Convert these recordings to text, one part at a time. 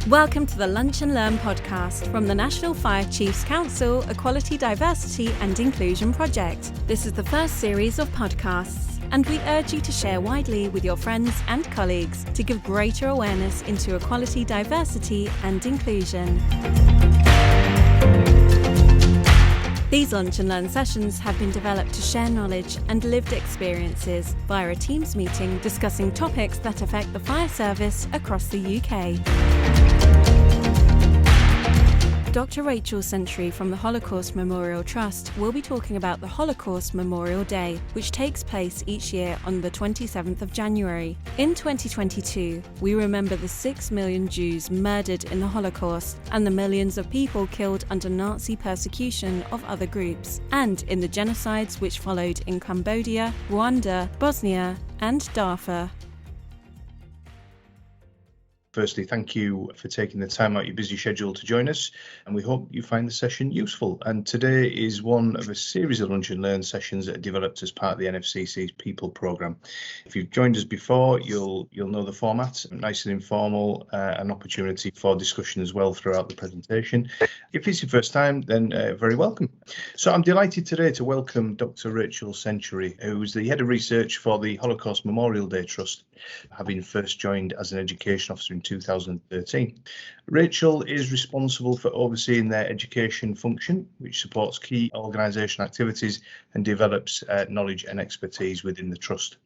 Welcome to the Lunch and Learn podcast from the National Fire Chiefs Council Equality, Diversity and Inclusion Project. This is the first series of podcasts, and we urge you to share widely with your friends and colleagues to give greater awareness into equality, diversity and inclusion. These Lunch and Learn sessions have been developed to share knowledge and lived experiences via a Teams meeting discussing topics that affect the fire service across the UK. Dr. Rachel Century from the Holocaust Memorial Trust will be talking about the Holocaust Memorial Day, which takes place each year on the 27th of January. In 2022, we remember the 6 million Jews murdered in the Holocaust and the millions of people killed under Nazi persecution of other groups, and in the genocides which followed in Cambodia, Rwanda, Bosnia, and Darfur. Firstly, thank you for taking the time out of your busy schedule to join us, and we hope you find the session useful. And today is one of a series of Lunch and Learn sessions that are developed as part of the NFCC's People programme. If you've joined us before, you'll know the format, nice and informal, an opportunity for discussion as well throughout the presentation. If it's your first time, then very welcome. So I'm delighted today to welcome Dr. Rachel Century, who is the Head of Research for the Holocaust Memorial Day Trust, having first joined as an education officer in 2013. Rachel is responsible for overseeing their education function, which supports key organisation activities and develops knowledge and expertise within the Trust.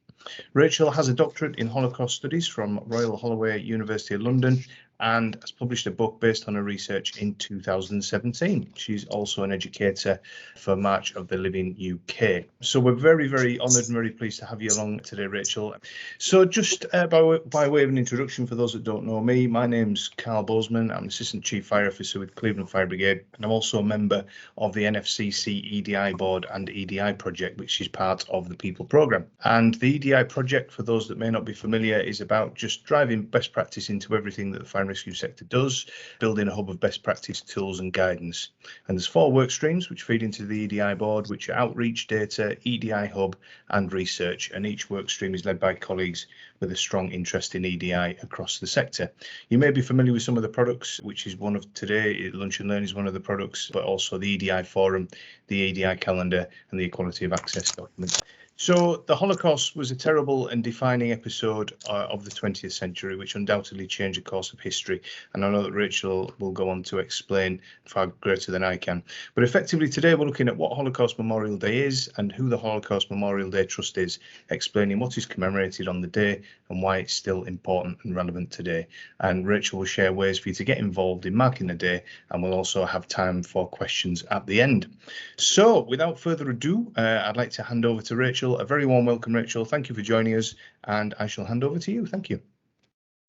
Rachel has a doctorate in Holocaust Studies from Royal Holloway, University of London, and has published a book based on her research in 2017. She's also an educator for March of the Living UK. So we're very, very honoured and very pleased to have you along today, Rachel. So just by way of an introduction, for those that don't know me, my name's Carl Bozeman. I'm Assistant Chief Fire Officer with Cleveland Fire Brigade, and I'm also a member of the NFCC EDI Board and EDI Project, which is part of the People programme. And the EDI Project, for those that may not be familiar, is about just driving best practice into everything that the fire and rescue sector does, building a hub of best practice tools and guidance. And there's 4 work streams which feed into the EDI board, which are outreach, data, EDI hub and research. And each work stream is led by colleagues with a strong interest in EDI across the sector. You may be familiar with some of the products, which is one of today. Lunch and Learn is one of the products, but also the EDI forum, the EDI calendar and the equality of access document. So the Holocaust was a terrible and defining episode of the 20th century, which undoubtedly changed the course of history. And I know that Rachel will go on to explain far greater than I can. But effectively today we're looking at what Holocaust Memorial Day is and who the Holocaust Memorial Day Trust is, explaining what is commemorated on the day and why it's still important and relevant today. And Rachel will share ways for you to get involved in marking the day, and we'll also have time for questions at the end. So without further ado, I'd like to hand over to Rachel. A very warm welcome, Rachel. Thank you for joining us, and I shall hand over to you. Thank you.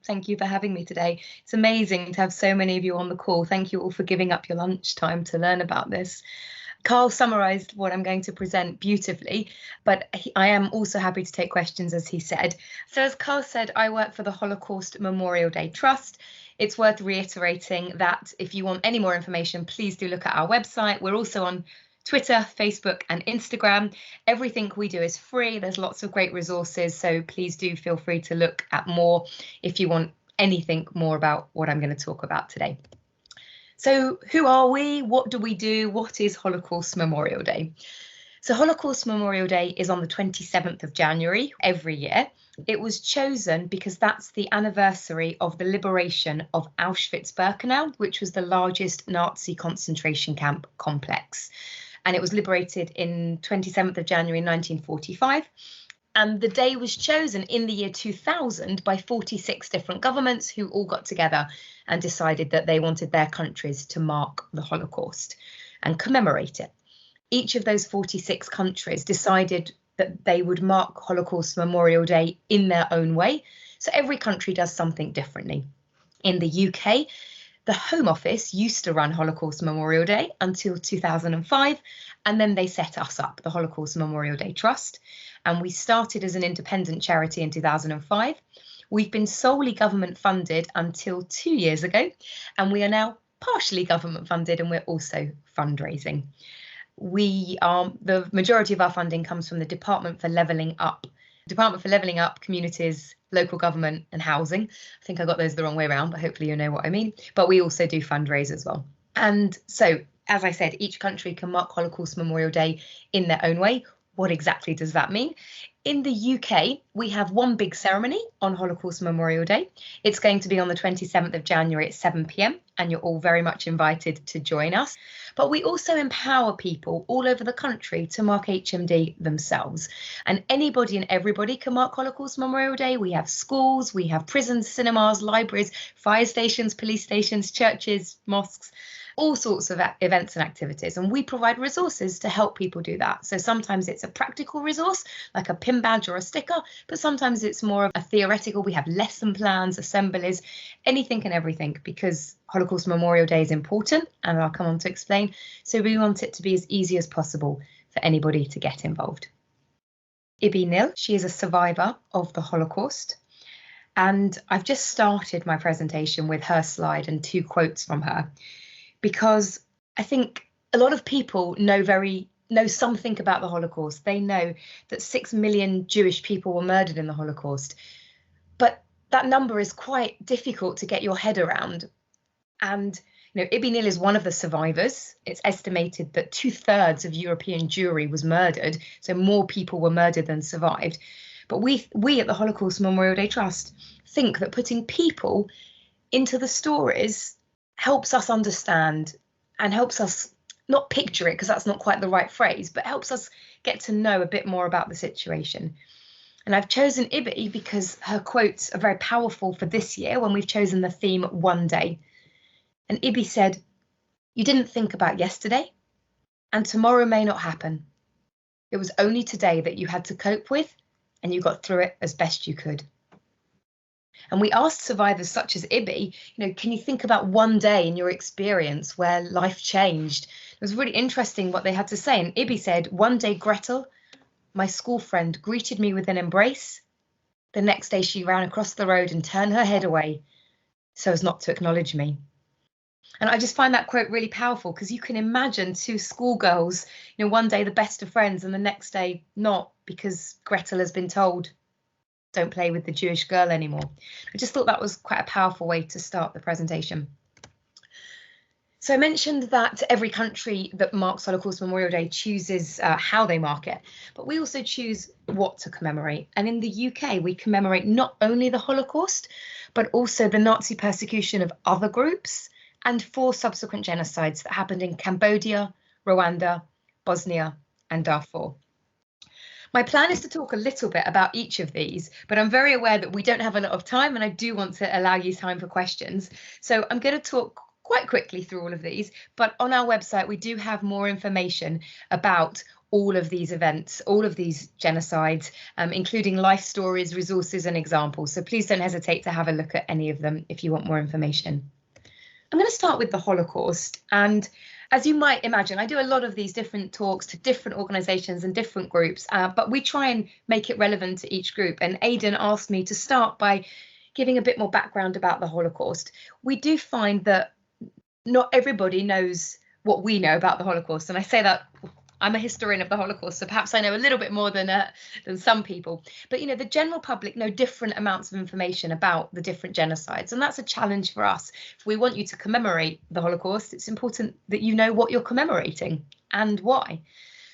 Thank you for having me today. It's amazing to have so many of you on the call. Thank you all for giving up your lunchtime to learn about this. Carl summarised what I'm going to present beautifully, but I am also happy to take questions, as he said. So as Carl said, I work for the Holocaust Memorial Day Trust. It's worth reiterating that if you want any more information, please do look at our website. We're also on Twitter, Facebook and Instagram. Everything we do is free. There's lots of great resources, so please do feel free to look at more if you want anything more about what I'm going to talk about today. So who are we? What do we do? What is Holocaust Memorial Day? So Holocaust Memorial Day is on the 27th of January every year. It was chosen because that's the anniversary of the liberation of Auschwitz-Birkenau, which was the largest Nazi concentration camp complex. And it was liberated in 27th of January 1945. And the day was chosen in the year 2000 by 46 different governments who all got together and decided that they wanted their countries to mark the Holocaust and commemorate it. Each of those 46 countries decided that they would mark Holocaust Memorial Day in their own way. So every country does something differently. In the UK, the Home Office used to run Holocaust Memorial Day until 2005, and then they set us up, the Holocaust Memorial Day Trust, and we started as an independent charity in 2005. We've been solely government funded until 2 years ago, and we are now partially government funded, and we're also fundraising. The majority of our funding comes from the Department for Levelling Up Department for Levelling Up, Communities, Local Government and Housing. I think I got those the wrong way around, but hopefully you know what I mean. But we also do fundraise as well. And so, as I said, each country can mark Holocaust Memorial Day in their own way. What exactly does that mean? In the UK, we have one big ceremony on Holocaust Memorial Day. It's going to be on the 27th of January at 7 p.m. and you're all very much invited to join us. But we also empower people all over the country to mark HMD themselves. And anybody and everybody can mark Holocaust Memorial Day. We have schools, we have prisons, cinemas, libraries, fire stations, police stations, churches, mosques, all sorts of events and activities. And we provide resources to help people do that. So sometimes it's a practical resource, like a pin badge or a sticker, but sometimes it's more of a theoretical. We have lesson plans, assemblies, anything and everything, because Holocaust Memorial Day is important, and I'll come on to explain. So we want it to be as easy as possible for anybody to get involved. Ibi Nil, she is a survivor of the Holocaust. And I've just started my presentation with her slide and 2 quotes from her, because I think a lot of people know something about the Holocaust. They know that 6 million Jewish people were murdered in the Holocaust, but that number is quite difficult to get your head around. And Ibi Nil is one of the survivors. It's estimated that 2/3 of European Jewry was murdered, so more people were murdered than survived. But we at the Holocaust Memorial Day Trust think that putting people into the stories helps us understand and helps us not picture it, because that's not quite the right phrase, but helps us get to know a bit more about the situation. And I've chosen Ibi because her quotes are very powerful for this year when we've chosen the theme One Day. And Ibi said, "You didn't think about yesterday, and tomorrow may not happen. It was only today that you had to cope with, and you got through it as best you could." And we asked survivors such as Ibi, can you think about one day in your experience where life changed? It was really interesting what they had to say. And Ibi said, "One day Gretel, my school friend, greeted me with an embrace. The next day she ran across the road and turned her head away so as not to acknowledge me." And I just find that quote really powerful, because you can imagine 2 schoolgirls, one day the best of friends and the next day not, because Gretel has been told, "Don't play with the Jewish girl anymore." I just thought that was quite a powerful way to start the presentation. So I mentioned that every country that marks Holocaust Memorial Day chooses how they mark it, but we also choose what to commemorate. And in the UK, we commemorate not only the Holocaust, but also the Nazi persecution of other groups and 4 subsequent genocides that happened in Cambodia, Rwanda, Bosnia, and Darfur. My plan is to talk a little bit about each of these, but I'm very aware that we don't have a lot of time, and I do want to allow you time for questions. So I'm going to talk quite quickly through all of these, but on our website, we do have more information about all of these events, all of these genocides, including life stories, resources and examples. So please don't hesitate to have a look at any of them if you want more information. I'm going to start with the Holocaust. And as you might imagine, I do a lot of these different talks to different organisations and different groups, but we try and make it relevant to each group. And Aidan asked me to start by giving a bit more background about the Holocaust. We do find that not everybody knows what we know about the Holocaust. And I say that I'm a historian of the Holocaust, so perhaps I know a little bit more than some people. But, the general public know different amounts of information about the different genocides. And that's a challenge for us. If we want you to commemorate the Holocaust, it's important that you know what you're commemorating and why.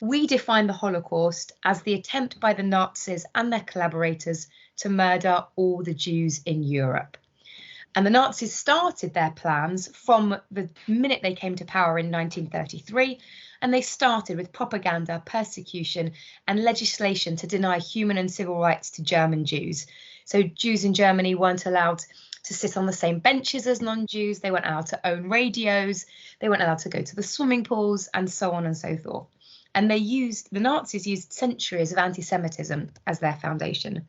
We define the Holocaust as the attempt by the Nazis and their collaborators to murder all the Jews in Europe. And the Nazis started their plans from the minute they came to power in 1933, and they started with propaganda, persecution and legislation to deny human and civil rights to German Jews. So Jews in Germany weren't allowed to sit on the same benches as non-Jews, they weren't allowed to own radios, they weren't allowed to go to the swimming pools, and so on and so forth. And the Nazis used centuries of anti-Semitism as their foundation.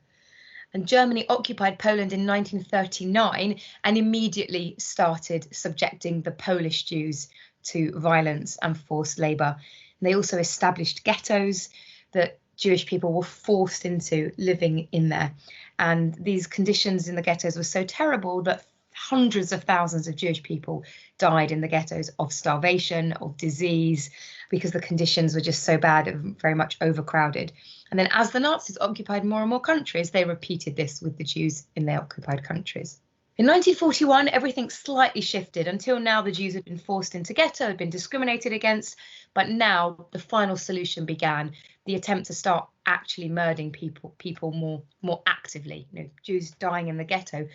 And Germany occupied Poland in 1939 and immediately started subjecting the Polish Jews to violence and forced labour. And they also established ghettos that Jewish people were forced into living in there. And these conditions in the ghettos were so terrible that hundreds of thousands of Jewish people died in the ghettos of starvation, of disease, because the conditions were just so bad, very much overcrowded. And then as the Nazis occupied more and more countries, they repeated this with the Jews in their occupied countries. In 1941, everything slightly shifted. Until now, the Jews had been forced into ghetto, had been discriminated against, but now the final solution began, the attempt to start actually murdering people more actively. Jews dying in the ghetto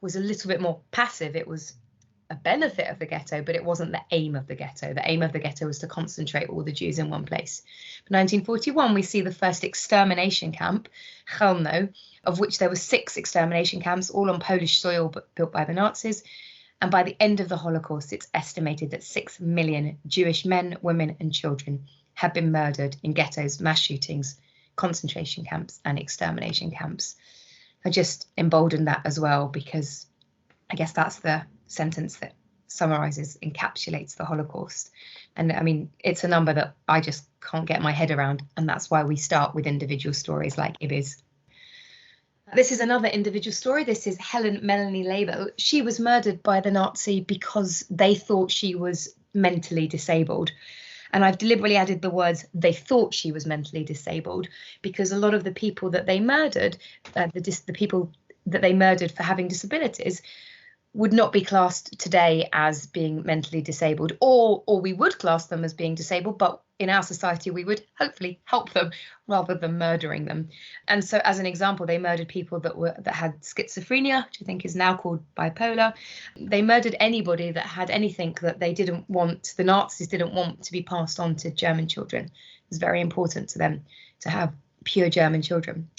was a little bit more passive. It was a benefit of the ghetto, but it wasn't the aim of the ghetto. The aim of the ghetto was to concentrate all the Jews in one place. In 1941, we see the first extermination camp, Chelmno, of which there were 6 extermination camps, all on Polish soil, but built by the Nazis. And by the end of the Holocaust, it's estimated that 6 million Jewish men, women, and children had been murdered in ghettos, mass shootings, concentration camps, and extermination camps. I just emboldened that as well, because I guess that's the sentence that summarizes, encapsulates the Holocaust. And I mean, it's a number that I just can't get my head around. And that's why we start with individual stories like Ibi's. This is another individual story. This is Helen Melanie Label. She was murdered by the Nazi because they thought she was mentally disabled. And I've deliberately added the words they thought she was mentally disabled, because a lot of the people that they murdered, the people that they murdered for having disabilities, would not be classed today as being mentally disabled, or we would class them as being disabled, but in our society we would hopefully help them rather than murdering them. And so, as an example, they murdered people that had schizophrenia, which I think is now called bipolar. They murdered anybody that had anything that they didn't want, the Nazis didn't want to be passed on to German children. It was very important to them to have pure German children.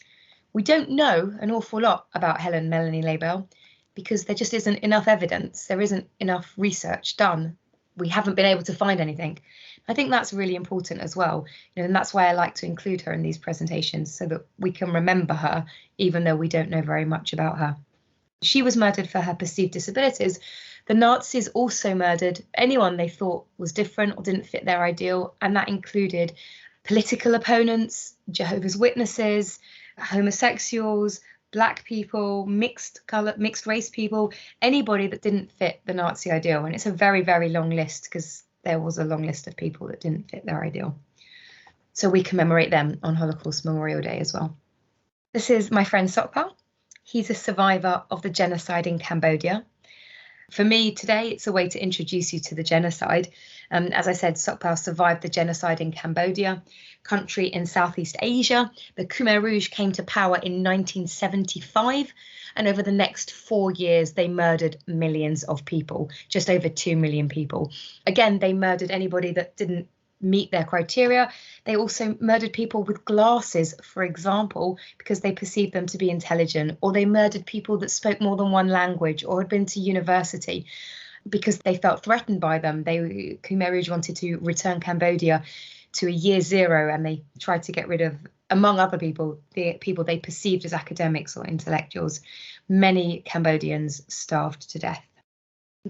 We don't know an awful lot about Helen Melanie Label, because there just isn't enough evidence. There isn't enough research done. We haven't been able to find anything. I think that's really important as well. And that's why I like to include her in these presentations, so that we can remember her, even though we don't know very much about her. She was murdered for her perceived disabilities. The Nazis also murdered anyone they thought was different or didn't fit their ideal. And that included political opponents, Jehovah's Witnesses, homosexuals, Black people, mixed race people, anybody that didn't fit the Nazi ideal. And it's a very, very long list, because there was a long list of people that didn't fit their ideal. So we commemorate them on Holocaust Memorial Day as well. This is my friend Sokpa. He's a survivor of the genocide in Cambodia. For me today, it's a way to introduce you to the genocide. As I said, Sokpa survived the genocide in Cambodia, country in Southeast Asia. The Khmer Rouge came to power in 1975, and over the next 4 years, they murdered millions of people, just over 2 million people. Again, they murdered anybody that didn't meet their criteria. They also murdered people with glasses, for example, because they perceived them to be intelligent, or they murdered people that spoke more than one language or had been to university because they felt threatened by them. Khmer Rouge wanted to return Cambodia to a year zero, and they tried to get rid of, among other people, the people they perceived as academics or intellectuals. Many Cambodians starved to death.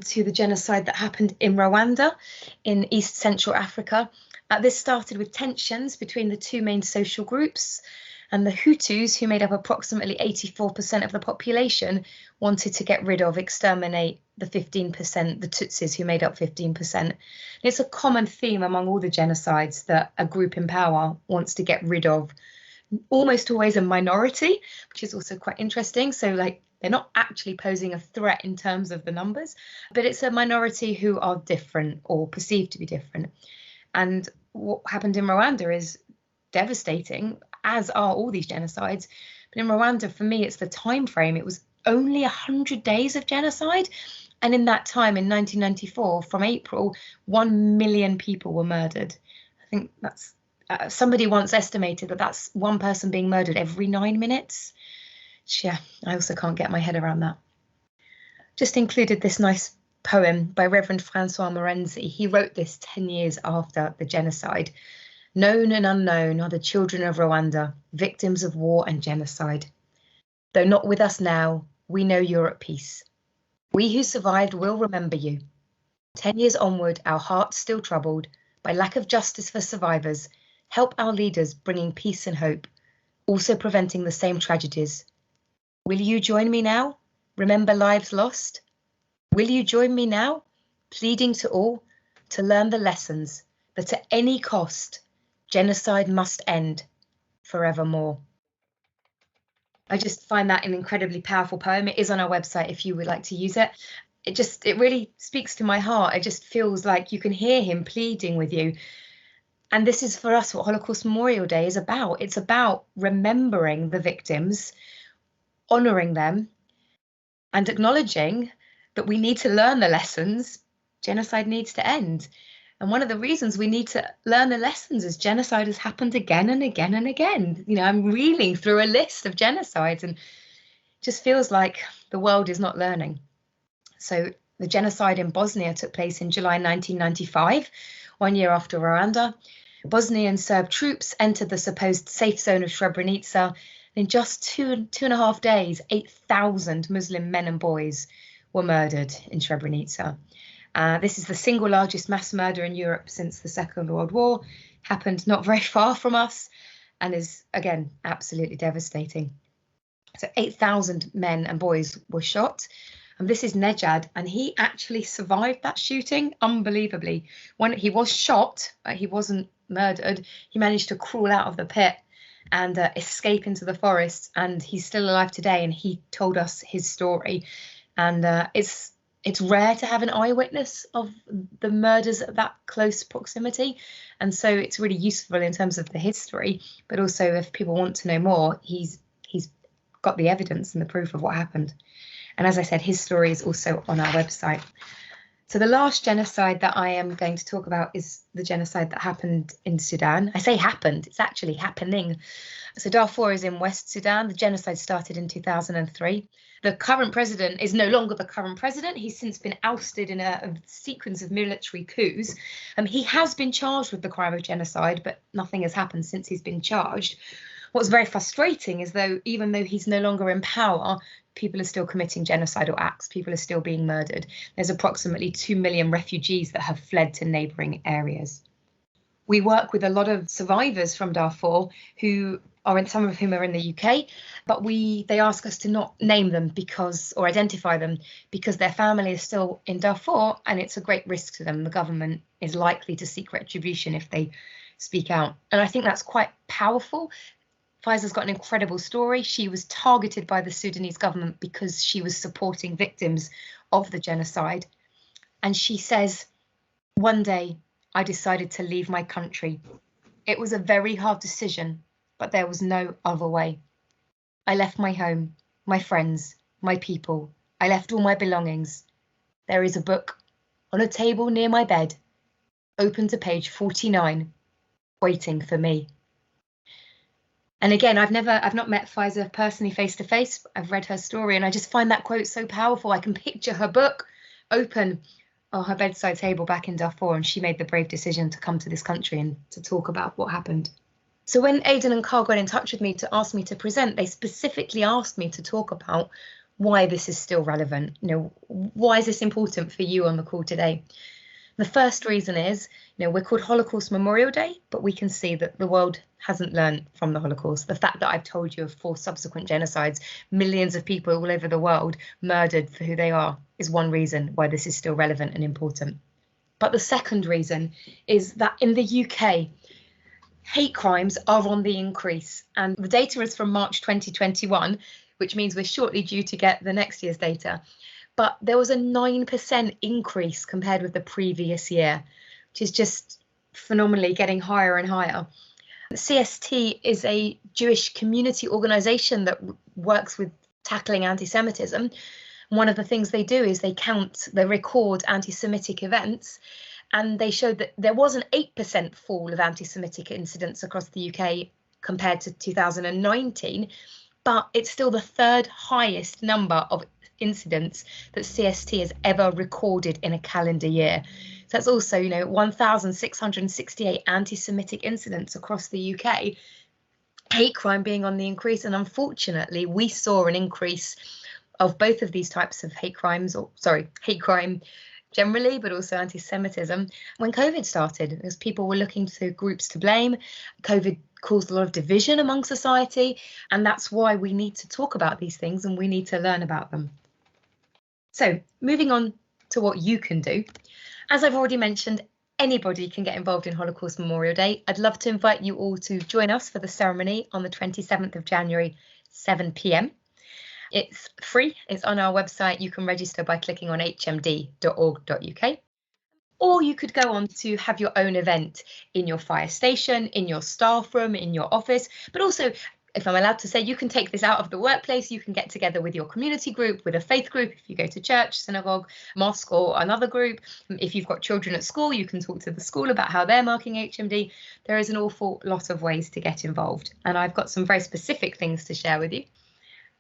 To the genocide that happened in Rwanda in East Central Africa. This started with tensions between the two main social groups, and the Hutus, who made up approximately 84% of the population, wanted to get rid of, exterminate the 15%, the Tutsis, who made up 15%. It's a common theme among all the genocides that a group in power wants to get rid of almost always a minority, which is also quite interesting. So they're not actually posing a threat in terms of the numbers, but it's a minority who are different or perceived to be different. And what happened in Rwanda is devastating, as are all these genocides. But in Rwanda, for me, it's the time frame. It was only 100 days of genocide. And in that time, in 1994, from April, 1 million people were murdered. I think that's somebody once estimated that that's one person being murdered every 9 minutes. Yeah, I also can't get my head around that. Just included this nice poem by Reverend Francois Morenzi. He wrote this 10 years after the genocide. Known and unknown are the children of Rwanda, victims of war and genocide. Though not with us now, we know you're at peace. We who survived will remember you. 10 years onward, our hearts still troubled by lack of justice for survivors, help our leaders bringing peace and hope, also preventing the same tragedies. Will you join me now? Remember lives lost? Will you join me now? Pleading to all to learn the lessons that at any cost, genocide must end. forevermore. I just find that an incredibly powerful poem. It is on our website if you would like to use it. It really speaks to my heart. It just feels like you can hear him pleading with you. And this is for us what Holocaust Memorial Day is about. It's about remembering the victims, honouring them, and acknowledging that we need to learn the lessons. Genocide needs to end. And one of the reasons we need to learn the lessons is genocide has happened again and again and again. I'm reeling through a list of genocides and it just feels like the world is not learning. So the genocide in Bosnia took place in July 1995, 1 year after Rwanda. Bosnian Serb troops entered the supposed safe zone of Srebrenica. In just two and a half days, 8,000 Muslim men and boys were murdered in Srebrenica. This is the single largest mass murder in Europe since the Second World War, happened not very far from us, and is, again, absolutely devastating. So 8,000 men and boys were shot. And this is Nejad, and he actually survived that shooting, unbelievably. When he was shot, he wasn't murdered, he managed to crawl out of the pit and escape into the forest, and he's still alive today, and he told us his story. And it's rare to have an eyewitness of the murders at that close proximity. And so it's really useful in terms of the history, but also if people want to know more, he's got the evidence and the proof of what happened. And as I said, his story is also on our website. So the last genocide that I am going to talk about is the genocide that happened in Sudan. I say happened, it's actually happening. So Darfur is in West Sudan. The genocide started in 2003. The current president is no longer the current president. He's since been ousted in a sequence of military coups. He has been charged with the crime of genocide, but nothing has happened since he's been charged. What's very frustrating is even though he's no longer in power, people are still committing genocidal acts. People are still being murdered. There's approximately 2 million refugees that have fled to neighbouring areas. We work with a lot of survivors from Darfur some of whom are in the UK, but they ask us to not name them or identify them because their family is still in Darfur and it's a great risk to them. The government is likely to seek retribution if they speak out. And I think that's quite powerful. Faiza's got an incredible story. She was targeted by the Sudanese government because she was supporting victims of the genocide. And she says, "One day I decided to leave my country. It was a very hard decision, but there was no other way. I left my home, my friends, my people. I left all my belongings. There is a book on a table near my bed, open to page 49, waiting for me." And again, I've not met Faiza personally face to face. I've read her story and I just find that quote so powerful. I can picture her book open on her bedside table back in Darfur, and she made the brave decision to come to this country and to talk about what happened. So when Aidan and Carl got in touch with me to ask me to present, they specifically asked me to talk about why this is still relevant. Why is this important for you on the call today? The first reason is, we're called Holocaust Memorial Day, but we can see that the world hasn't learned from the Holocaust. The fact that I've told you of 4 subsequent genocides, millions of people all over the world murdered for who they are, is one reason why this is still relevant and important. But the second reason is that in the UK, hate crimes are on the increase. And the data is from March 2021, which means we're shortly due to get the next year's data. But there was a 9% increase compared with the previous year, which is just phenomenally getting higher and higher. CST is a Jewish community organisation that works with tackling anti-Semitism. One of the things they do is they record anti-Semitic events, and they showed that there was an 8% fall of anti-Semitic incidents across the UK compared to 2019, but it's still the 3rd highest number of incidents that CST has ever recorded in a calendar year. So that's also, 1,668 anti-Semitic incidents across the UK. Hate crime being on the increase, and unfortunately, we saw an increase of both of these types of hate crime generally, but also anti-Semitism when COVID started, because people were looking to groups to blame. COVID caused a lot of division among society, and that's why we need to talk about these things and we need to learn about them. So moving on to what you can do. As I've already mentioned, Anybody can get involved in Holocaust Memorial Day. I'd love to invite you all to join us for the ceremony on the 27th of January, 7 p.m. It's free. It's on our website. You can register by clicking on hmd.org.uk. Or you could go on to have your own event in your fire station, in your staff room, in your office. But also, if I'm allowed to say, you can take this out of the workplace. You can get together with your community group, with a faith group. If you go to church, synagogue, mosque, or another group. If you've got children at school, you can talk to the school about how they're marking HMD. There is an awful lot of ways to get involved. And I've got some very specific things to share with you.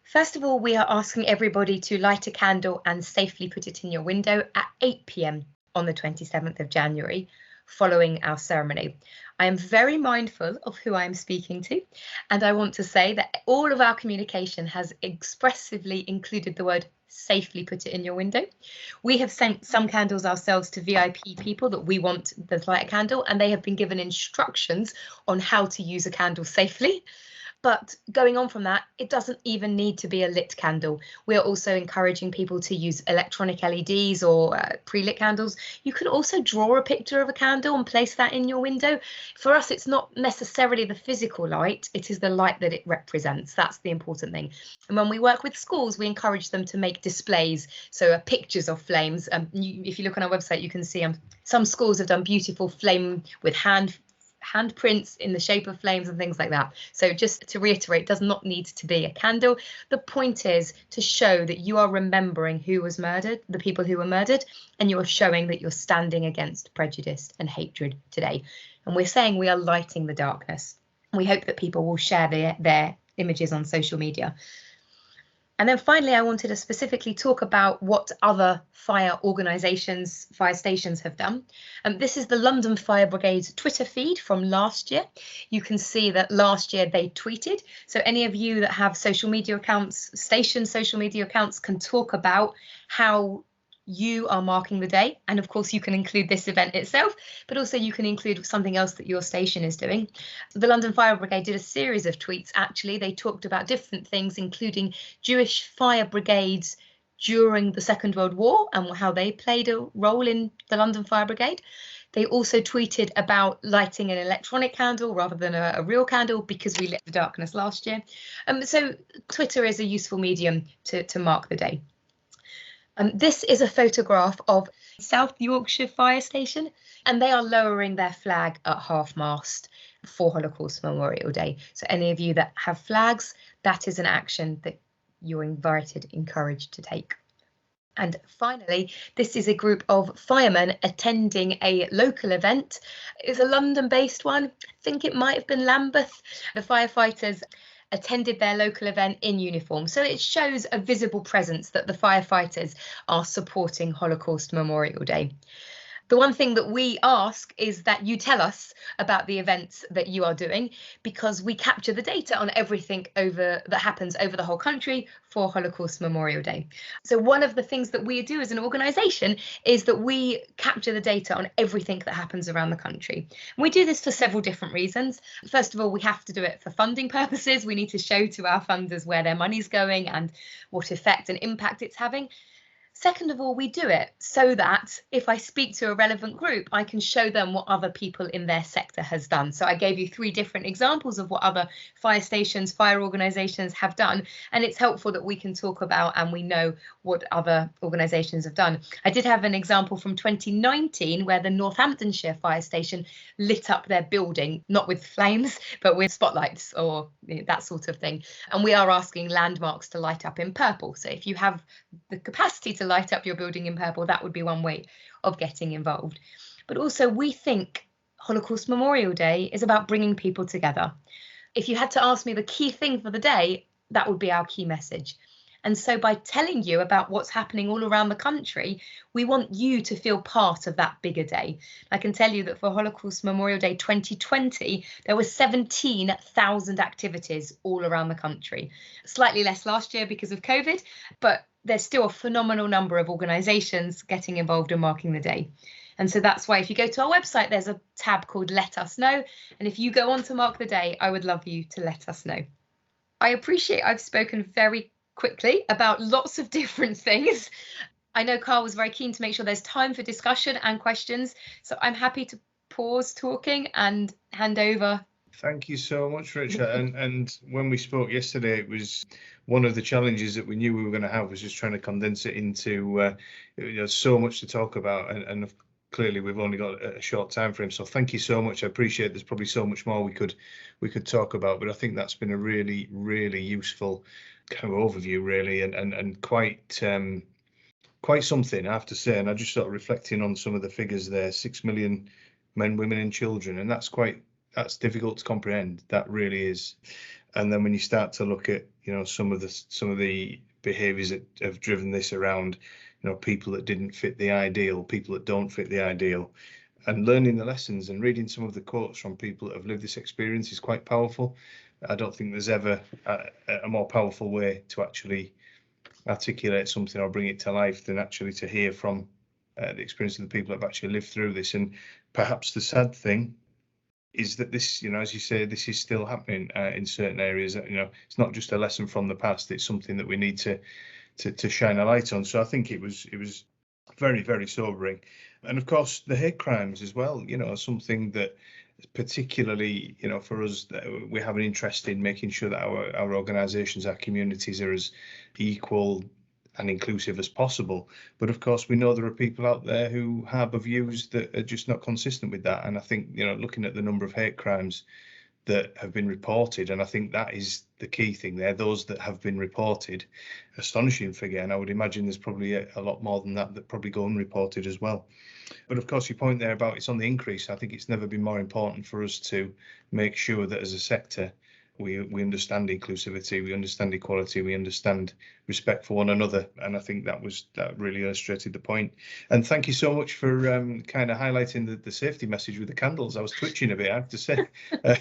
First of all, we are asking everybody to light a candle and safely put it in your window at 8 p.m. on the 27th of January, following our ceremony. I am very mindful of who I am speaking to, and I want to say that all of our communication has expressively included the word safely put it in your window. We have sent some candles ourselves to VIP people that we want to light a candle, and they have been given instructions on how to use a candle safely. But going on from that, it doesn't even need to be a lit candle. We are also encouraging people to use electronic LEDs or pre-lit candles. You can also draw a picture of a candle and place that in your window. For us, it's not necessarily the physical light, it is the light that it represents. That's the important thing. And when we work with schools, we encourage them to make displays, so pictures of flames. If you look on our website, you can see some schools have done beautiful flame with handprints in the shape of flames and things like that. So just to reiterate, it does not need to be a candle. The point is to show that you are remembering who was murdered, the people who were murdered, and you are showing that you're standing against prejudice and hatred today. And we're saying we are lighting the darkness. We hope that people will share their images on social media. And then finally, I wanted to specifically talk about what other fire organisations, fire stations have done. This is the London Fire Brigade's Twitter feed from last year. You can see that last year they tweeted. So any of you that have social media accounts, station social media accounts, can talk about how you are marking the day. And of course, you can include this event itself, but also you can include something else that your station is doing. The London Fire Brigade did a series of tweets, actually. They talked about different things, including Jewish fire brigades during the Second World War and how they played a role in the London Fire Brigade. They also tweeted about lighting an electronic candle rather than a real candle because we lit the darkness last year. So Twitter is a useful medium to mark the day. This is a photograph of South Yorkshire Fire Station, and they are lowering their flag at half-mast for Holocaust Memorial Day. So any of you that have flags, that is an action that you're encouraged to take. And finally, this is a group of firemen attending a local event. It's a London-based one. I think it might have been Lambeth. The firefighters attended their local event in uniform. So it shows a visible presence that the firefighters are supporting Holocaust Memorial Day. The one thing that we ask is that you tell us about the events that you are doing, because we capture the data on everything that happens over the whole country for Holocaust Memorial Day. So one of the things that we do as an organisation is that we capture the data on everything that happens around the country. And we do this for several different reasons. First of all, we have to do it for funding purposes. We need to show to our funders where their money's going and what effect and impact it's having. Second of all, we do it so that if I speak to a relevant group, I can show them what other people in their sector has done. So I gave you 3 different examples of what other fire stations, fire organisations have done. And it's helpful that we can talk about and we know what other organisations have done. I did have an example from 2019 where the Northamptonshire Fire Station lit up their building, not with flames, but with spotlights or that sort of thing. And we are asking landmarks to light up in purple. So if you have the capacity to light up your building in purple, that would be one way of getting involved. But also, we think Holocaust Memorial Day is about bringing people together. If you had to ask me the key thing for the day, that would be our key message. And so by telling you about what's happening all around the country, we want you to feel part of that bigger day. I can tell you that for Holocaust Memorial Day 2020, there were 17,000 activities all around the country. Slightly less last year because of COVID, but there's still a phenomenal number of organisations getting involved in marking the day. And so that's why if you go to our website, there's a tab called Let Us Know. And if you go on to mark the day, I would love you to let us know. I appreciate I've spoken very quickly about lots of different things. I know Carl was very keen to make sure there's time for discussion and questions, so I'm happy to pause talking and hand over. Thank you so much, Richard. And when we spoke yesterday, it was one of the challenges that we knew we were going to have was just trying to condense it into so much to talk about, and clearly we've only got a short time frame. So thank you so much. I appreciate there's probably so much more we could talk about, but I think that's been a really, really useful kind of overview, really, and quite something, I have to say. And I just sort of reflecting on some of the figures there: 6 million men, women, and children, and that's difficult to comprehend. That really is. And then when you start to look at some of the behaviours that have driven this around, people that didn't fit the ideal, people that don't fit the ideal, and learning the lessons and reading some of the quotes from people that have lived this experience is quite powerful. I don't think there's ever a more powerful way to actually articulate something or bring it to life than actually to hear from the experience of the people that have actually lived through this. And perhaps the sad thing is that this, as you say, this is still happening in certain areas. It's not just a lesson from the past, it's something that we need to shine a light on. So I think it was very, very sobering. And of course the hate crimes as well, something that particularly, for us, we have an interest in making sure that our organisations, our communities are as equal and inclusive as possible. But of course, we know there are people out there who harbour views that are just not consistent with that. And I think, looking at the number of hate crimes that have been reported, and I think that is the key thing there, those that have been reported, astonishing figure. And I would imagine there's probably a lot more than that probably go unreported as well. But of course, your point there about it's on the increase, I think it's never been more important for us to make sure that as a sector, we understand inclusivity, we understand equality, we understand respect for one another. And I think that really illustrated the point. And thank you so much for kind of highlighting the safety message with the candles. I was twitching a bit, I have to say. But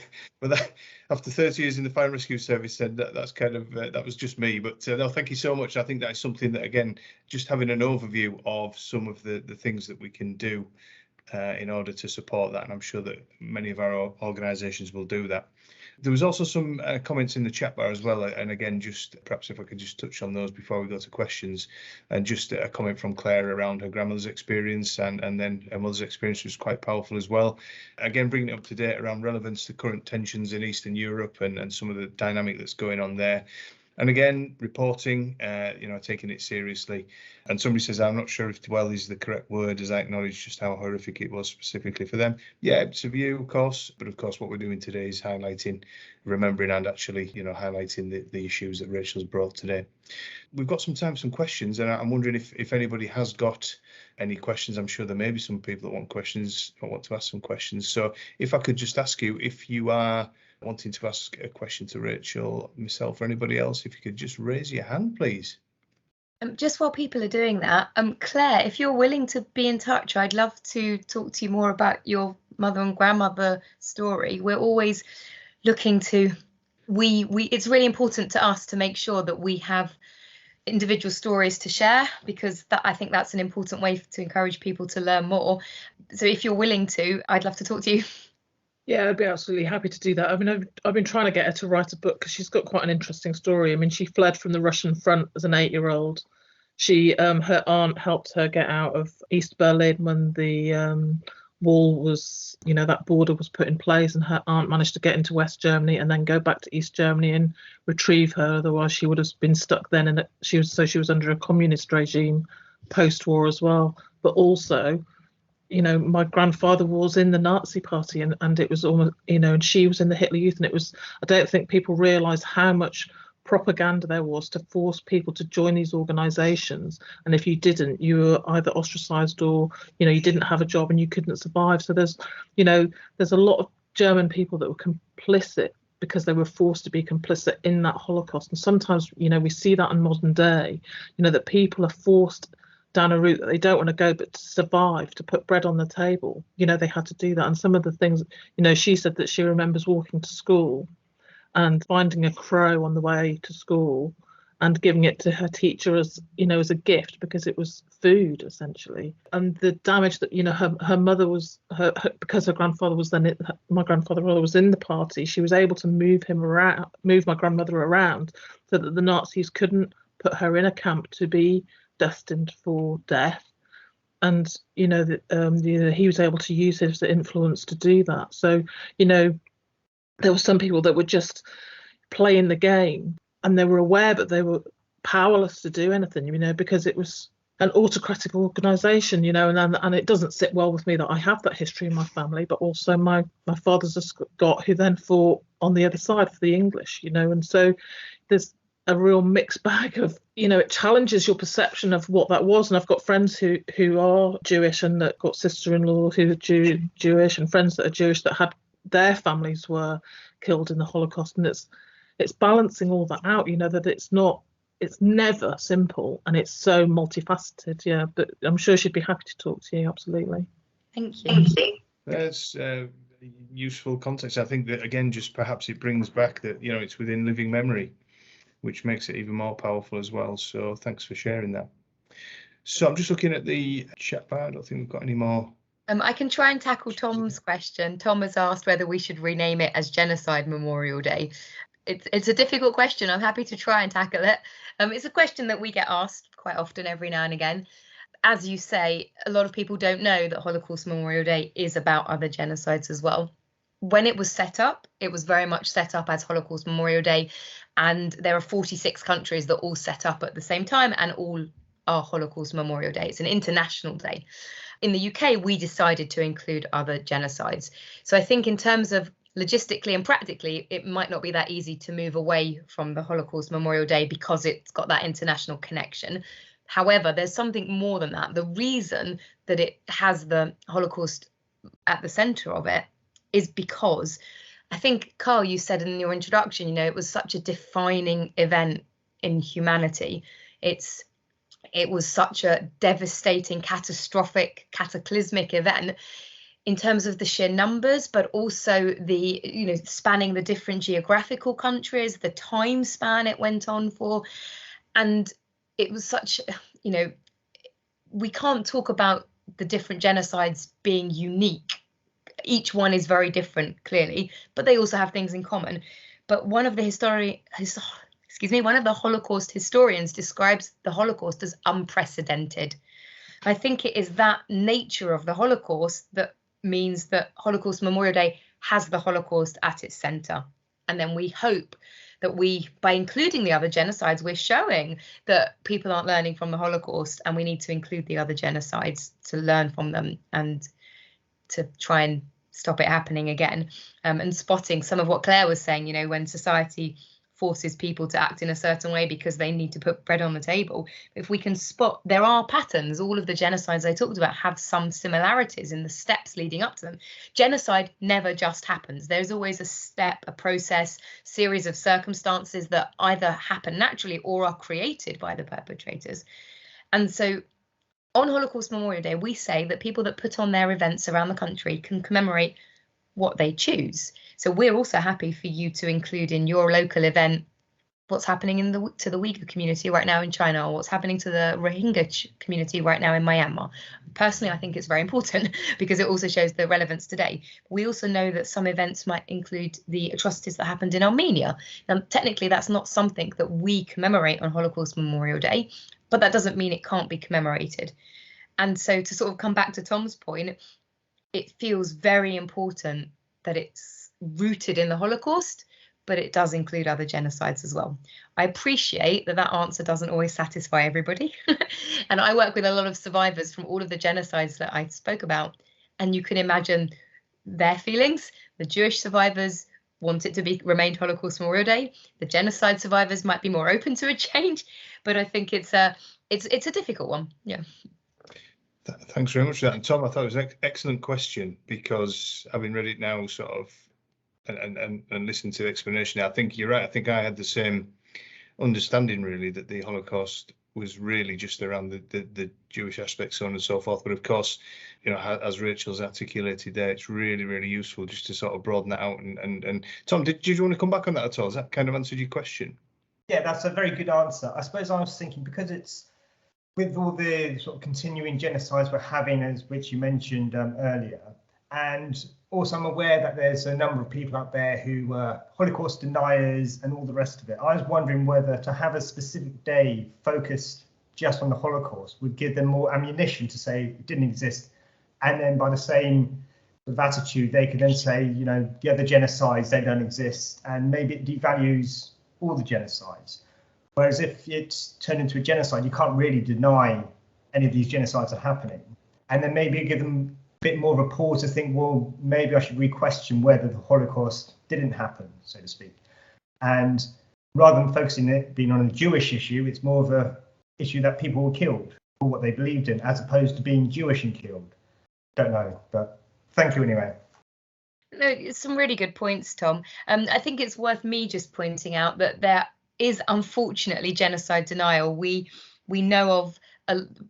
that, after 30 years in the fire and rescue service, that's kind of, that was just me. But no, thank you so much. I think that's something that, again, just having an overview of some of the things that we can do in order to support that. And I'm sure that many of our organisations will do that. There was also some comments in the chat bar as well, and again, just perhaps if I could just touch on those before we go to questions, and just a comment from Claire around her grandmother's experience, and then her mother's experience was quite powerful as well. Again, bringing it up to date around relevance to current tensions in Eastern Europe and some of the dynamic that's going on there. And again, reporting, taking it seriously. And somebody says, I'm not sure if dwell is the correct word, as I acknowledge just how horrific it was specifically for them. Yeah, it's a view, of course. But of course, what we're doing today is highlighting, remembering, and actually, highlighting the issues that Rachel's brought today. We've got some time for some questions, and I'm wondering if anybody has got any questions. I'm sure there may be some people that want questions or want to ask some questions. So if I could just ask you, if you are wanting to ask a question to Rachel, myself, or anybody else, if you could just raise your hand, please. Just while people are doing that, Claire, if you're willing to be in touch, I'd love to talk to you more about your mother and grandmother story. We're always looking to, it's really important to us to make sure that we have individual stories to share, because I think that's an important way to encourage people to learn more. So if you're willing to, I'd love to talk to you. Yeah, I'd be absolutely happy to do that. I mean, I've been trying to get her to write a book because she's got quite an interesting story. I mean, she fled from the Russian front as an 8-year-old. She, her aunt helped her get out of East Berlin when the wall was, that border was put in place, and her aunt managed to get into West Germany and then go back to East Germany and retrieve her. Otherwise, she would have been stuck then, and she was under a communist regime post-war as well. But also, my grandfather was in the Nazi party, and it was almost, and she was in the Hitler Youth, and it was, I don't think people realise how much propaganda there was to force people to join these organisations, and if you didn't, you were either ostracised or you didn't have a job and you couldn't survive. So there's a lot of German people that were complicit because they were forced to be complicit in that Holocaust. And sometimes we see that in modern day, that people are forced down a route that they don't want to go, but to survive, to put bread on the table, they had to do that. And some of the things, she said that she remembers walking to school and finding a crow on the way to school and giving it to her teacher as a gift, because it was food essentially. And the damage that her mother was, because her grandfather was then, my grandfather was in the party, she was able to move my grandmother around so that the Nazis couldn't put her in a camp to be destined for death. And, you know, he was able to use his influence to do that. So, you know, there were some people that were just playing the game, and they were aware that they were powerless to do anything, you know, because it was an autocratic organisation, you know, and it doesn't sit well with me that I have that history in my family, but also my father's a Scot who then fought on the other side for the English, you know, and so there's a real mixed bag of, you know, it challenges your perception of what that was. And I've got friends who are Jewish, and that got sister-in-law who are Jewish, and friends that are Jewish that had their families were killed in the Holocaust, and it's balancing all that out, you know, that it's never simple, and it's so multifaceted. Yeah, but I'm sure she'd be happy to talk to you. Absolutely. Thank you. That's useful context. I think that, again, just perhaps it brings back that, you know, it's within living memory, which makes it even more powerful as well. So thanks for sharing that. So I'm just looking at the chat bar. I don't think we've got any more. I can try and tackle Tom's question. Tom has asked whether we should rename it as Genocide Memorial Day. It's a difficult question. I'm happy to try and tackle it. It's a question that we get asked quite often, every now and again. As you say, a lot of people don't know that Holocaust Memorial Day is about other genocides as well. When it was set up, it was very much set up as Holocaust Memorial Day, and there are 46 countries that all set up at the same time, and all are Holocaust Memorial Day. It's an international day. In the UK, we decided to include other genocides. So I think in terms of logistically and practically, it might not be that easy to move away from the Holocaust Memorial Day because it's got that international connection. However, there's something more than that. The reason that it has the Holocaust at the centre of it is because I think, Carl, you said in your introduction, you know, it was such a defining event in humanity. It was such a devastating, catastrophic, cataclysmic event in terms of the sheer numbers, but also the, you know, spanning the different geographical countries, the time span it went on for. And it was such, you know, we can't talk about the different genocides being unique. Each one is very different, clearly, but they also have things in common. But one of the Holocaust historians describes the Holocaust as unprecedented. I think it is that nature of the Holocaust that means that Holocaust Memorial Day has the Holocaust at its centre. And then we hope that by including the other genocides, we're showing that people aren't learning from the Holocaust, and we need to include the other genocides to learn from them and to try and stop it happening again. And spotting some of what Claire was saying, you know, when society forces people to act in a certain way because they need to put bread on the table. If we can spot, there are patterns. All of the genocides I talked about have some similarities in the steps leading up to them. Genocide never just happens. There's always a step, a process, series of circumstances that either happen naturally or are created by the perpetrators. And so on Holocaust Memorial Day, we say that people that put on their events around the country can commemorate what they choose. So we're also happy for you to include in your local event what's happening to the Uyghur community right now in China, or what's happening to the Rohingya community right now in Myanmar. Personally, I think it's very important because it also shows the relevance today. We also know that some events might include the atrocities that happened in Armenia. Now, technically, that's not something that we commemorate on Holocaust Memorial Day, but that doesn't mean it can't be commemorated. And so to sort of come back to Tom's point, it feels very important that it's rooted in the Holocaust, but it does include other genocides as well. I appreciate that answer doesn't always satisfy everybody. And I work with a lot of survivors from all of the genocides that I spoke about. And you can imagine their feelings. The Jewish survivors want it to remain Holocaust Memorial Day. The genocide survivors might be more open to a change, but I think it's a difficult one. Yeah. Thanks very much for that. And Tom, I thought it was an excellent question, because having read it now sort of and listened to the explanation, I think you're right. I think I had the same understanding, really, that the Holocaust was really just around the Jewish aspects, so on and so forth. But of course, you know, as Rachel's articulated there, it's really, really useful just to sort of broaden that out. And Tom, did you want to come back on that at all? Has that kind of answered your question? Yeah, that's a very good answer. I suppose I was thinking, because it's with all the sort of continuing genocides we're having, which you mentioned earlier, and also I'm aware that there's a number of people out there who are Holocaust deniers and all the rest of it. I was wondering whether to have a specific day focused just on the Holocaust would give them more ammunition to say it didn't exist. And then by the same sort of attitude, they could then say, you know, the other genocides, they don't exist. And maybe it devalues all the genocides. Whereas if it's turned into a genocide, you can't really deny any of these genocides are happening. And then maybe give them a bit more of a pause to think, well, maybe I should re-question whether the Holocaust didn't happen, so to speak. And rather than focusing it being on a Jewish issue, it's more of a issue that people were killed for what they believed in, as opposed to being Jewish and killed. Don't know, but thank you anyway. No, some really good points, Tom. I think it's worth me just pointing out that there is unfortunately genocide denial. We know of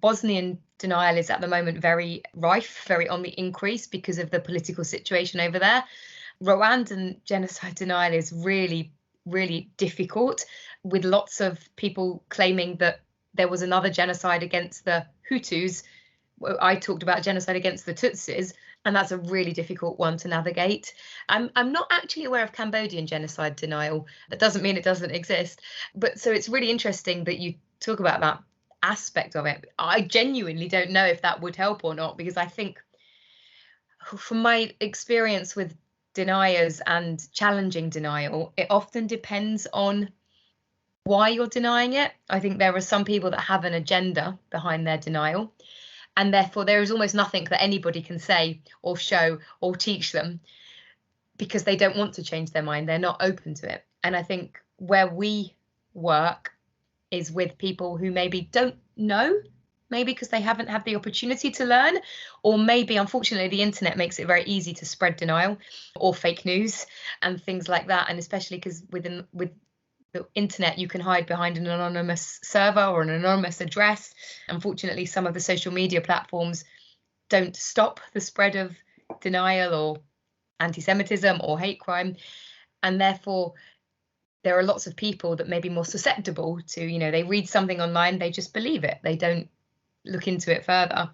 Bosnian denial is at the moment very rife, very on the increase because of the political situation over there. Rwandan genocide denial is really, really difficult, with lots of people claiming that there was another genocide against the Hutus. I talked about genocide against the Tutsis, and that's a really difficult one to navigate. I'm not actually aware of Cambodian genocide denial. That doesn't mean it doesn't exist. But so it's really interesting that you talk about that aspect of it. I genuinely don't know if that would help or not, because I think from my experience with deniers and challenging denial, it often depends on why you're denying it. I think there are some people that have an agenda behind their denial, and therefore there is almost nothing that anybody can say or show or teach them because they don't want to change their mind. They're not open to it. And I think where we work is with people who maybe don't know, maybe because they haven't had the opportunity to learn, or maybe unfortunately the internet makes it very easy to spread denial or fake news and things like that. And especially because with the internet, you can hide behind an anonymous server or an anonymous address. Unfortunately, some of the social media platforms don't stop the spread of denial or anti-Semitism or hate crime. And therefore, there are lots of people that may be more susceptible to, you know, they read something online, they just believe it. They don't look into it further.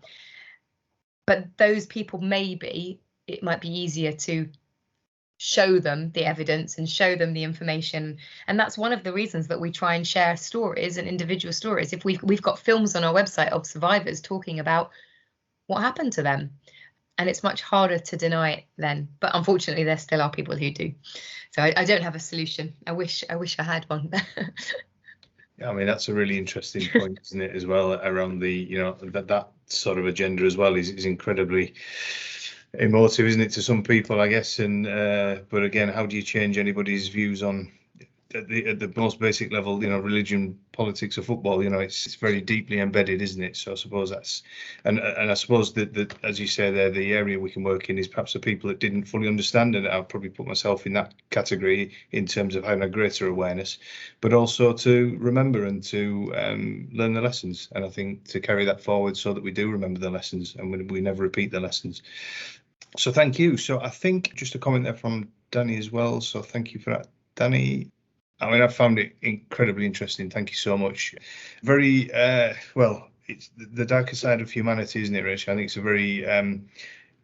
But those people, maybe it might be easier to show them the evidence and show them the information. And that's one of the reasons that we try and share stories and individual stories. If we've got films on our website of survivors talking about what happened to them, and it's much harder to deny it then. But unfortunately, there still are people who do. So I don't have a solution. I wish I had one. I mean, that's a really interesting point, isn't it, as well, around the, you know, that sort of agenda as well is incredibly emotive, isn't it, to some people, I guess. And but again, how do you change anybody's views on at the most basic level, you know, religion, politics, or football? You know, it's very deeply embedded, isn't it? So I suppose that's, and I suppose that as you say there, the area we can work in is perhaps the people that didn't fully understand, and I'll probably put myself in that category in terms of having a greater awareness, but also to remember and to learn the lessons, and I think to carry that forward so that we do remember the lessons and we never repeat the lessons. So thank you. So I think just a comment there from Danny as well. So thank you for that, Danny. I mean, I found it incredibly interesting. Thank you so much. Very well, it's the darker side of humanity, isn't it, Rachel? I think it's a very,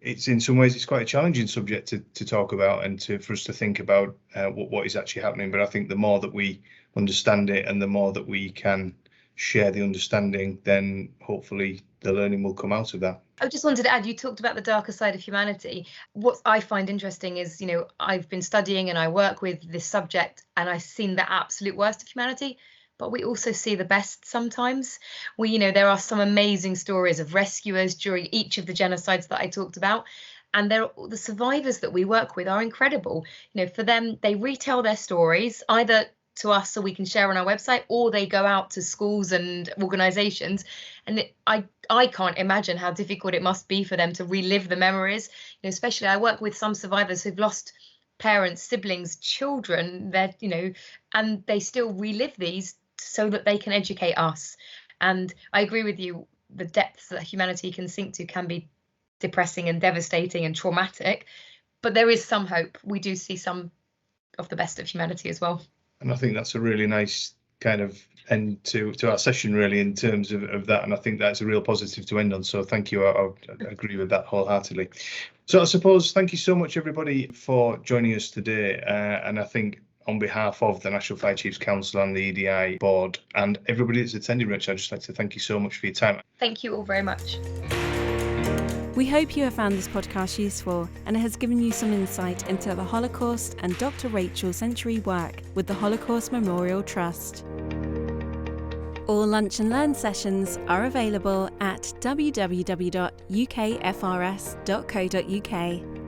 it's in some ways, it's quite a challenging subject to talk about and for us to think about what is actually happening. But I think the more that we understand it and the more that we can share the understanding, then hopefully the learning will come out of that. I just wanted to add, you talked about the darker side of humanity. What I find interesting is, you know, I've been studying and I work with this subject and I've seen the absolute worst of humanity, but we also see the best sometimes. There are some amazing stories of rescuers during each of the genocides that I talked about. And the survivors that we work with are incredible. You know, for them, they retell their stories either to us so we can share on our website, or they go out to schools and organizations. And I can't imagine how difficult it must be for them to relive the memories. You know, especially I work with some survivors who've lost parents, siblings, children, and they still relive these so that they can educate us. And I agree with you, the depths that humanity can sink to can be depressing and devastating and traumatic, but there is some hope. We do see some of the best of humanity as well. And I think that's a really nice kind of end to our session, really, in terms of that. And I think that's a real positive to end on. So thank you. I agree with that wholeheartedly. So I suppose thank you so much, everybody, for joining us today. And I think on behalf of the National Fire Chiefs Council and the EDI board and everybody that's attended, Rich, I'd just like to thank you so much for your time. Thank you all very much. We hope you have found this podcast useful and it has given you some insight into the Holocaust and Dr. Rachel Century work with the Holocaust Memorial Trust. All Lunch and Learn sessions are available at www.ukfrs.co.uk.